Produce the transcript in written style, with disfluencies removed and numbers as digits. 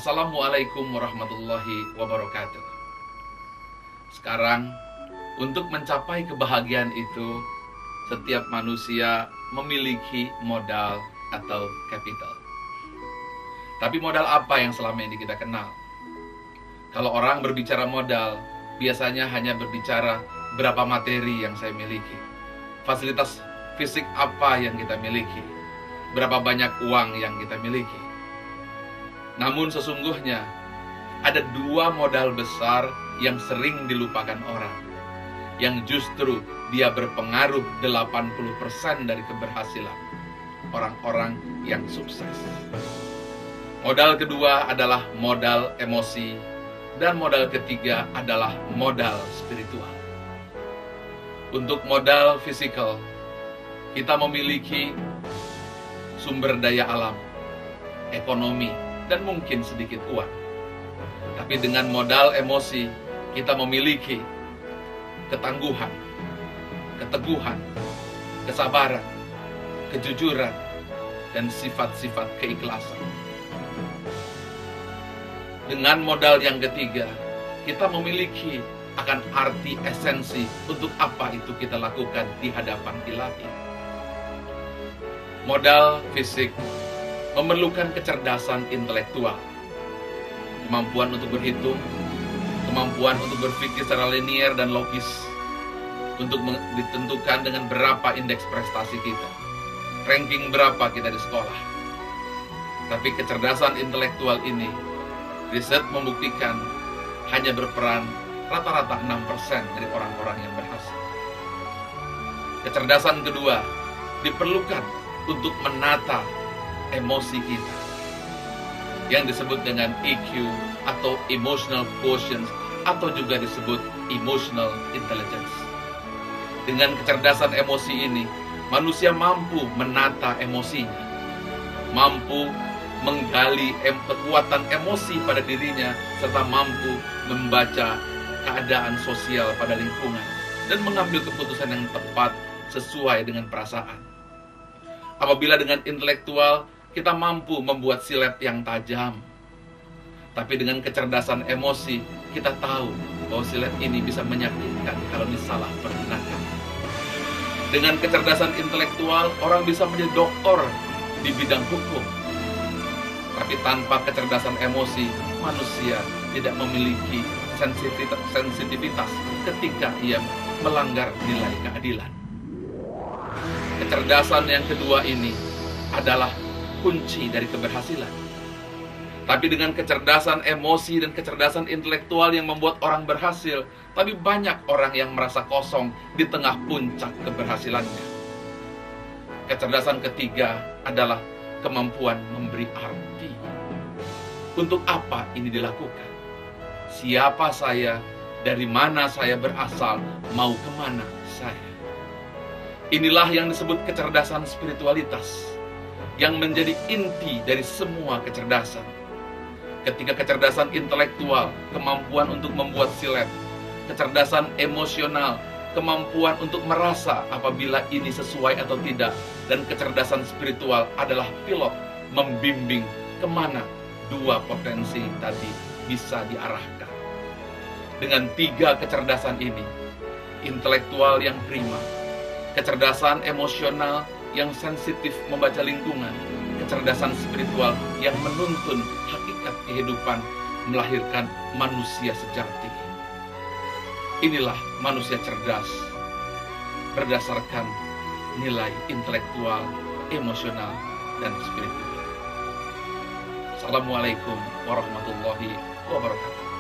Assalamualaikum warahmatullahi wabarakatuh. Sekarang, untuk mencapai kebahagiaan itu, setiap manusia memiliki modal atau capital. Tapi modal apa yang selama ini kita kenal? Kalau orang berbicara modal, biasanya hanya berbicara berapa materi yang saya miliki, fasilitas fisik apa yang kita miliki, berapa banyak uang yang kita miliki. Namun sesungguhnya ada dua modal besar yang sering dilupakan orang, yang justru dia berpengaruh 80% dari keberhasilan orang-orang yang sukses. Modal kedua adalah modal emosi, dan modal ketiga adalah modal spiritual. Untuk modal fisikal, kita memiliki sumber daya alam, ekonomi, dan mungkin sedikit uang. Tapi dengan modal emosi, kita memiliki ketangguhan, keteguhan, kesabaran, kejujuran, dan sifat-sifat keikhlasan. Dengan modal yang ketiga, kita memiliki akan arti esensi untuk apa itu kita lakukan di hadapan Ilahi. Modal fisik memerlukan kecerdasan intelektual, kemampuan untuk berhitung, kemampuan untuk berpikir secara linier dan logis, untuk ditentukan dengan berapa indeks prestasi kita, ranking berapa kita di sekolah. Tapi kecerdasan intelektual ini, riset membuktikan hanya berperan rata-rata 6% dari orang-orang yang berhasil. Kecerdasan kedua diperlukan untuk menata emosi kita, yang disebut dengan EQ atau emotional quotient, atau juga disebut emotional intelligence. Dengan kecerdasan emosi ini, manusia mampu menata emosinya, mampu menggali kekuatan emosi pada dirinya, serta mampu membaca keadaan sosial pada lingkungan dan mengambil keputusan yang tepat sesuai dengan perasaan. Apabila dengan intelektual kita mampu membuat silet yang tajam, tapi dengan kecerdasan emosi kita tahu bahwa silet ini bisa menyakitkan kalau disalah pergunakan. Dengan kecerdasan intelektual orang bisa menjadi doktor di bidang hukum, tapi tanpa kecerdasan emosi manusia tidak memiliki sensitivitas ketika ia melanggar nilai keadilan. Kecerdasan yang kedua ini adalah kunci dari keberhasilan. Tapi dengan kecerdasan emosi dan kecerdasan intelektual yang membuat orang berhasil, tapi banyak orang yang merasa kosong di tengah puncak keberhasilannya. Kecerdasan ketiga adalah kemampuan memberi arti. Untuk apa ini dilakukan? Siapa saya? Dari mana saya berasal? Mau kemana saya? Inilah yang disebut kecerdasan spiritualitas, yang menjadi inti dari semua kecerdasan. Ketika kecerdasan intelektual, kemampuan untuk membuat silet, kecerdasan emosional, kemampuan untuk merasa apabila ini sesuai atau tidak, dan kecerdasan spiritual adalah pilot membimbing kemana dua potensi tadi bisa diarahkan. Dengan tiga kecerdasan ini, intelektual yang prima, kecerdasan emosional yang sensitif membaca lingkungan, kecerdasan spiritual yang menuntun hakikat kehidupan, melahirkan manusia sejati. Inilah manusia cerdas berdasarkan nilai intelektual, emosional, dan spiritual. Assalamualaikum warahmatullahi wabarakatuh.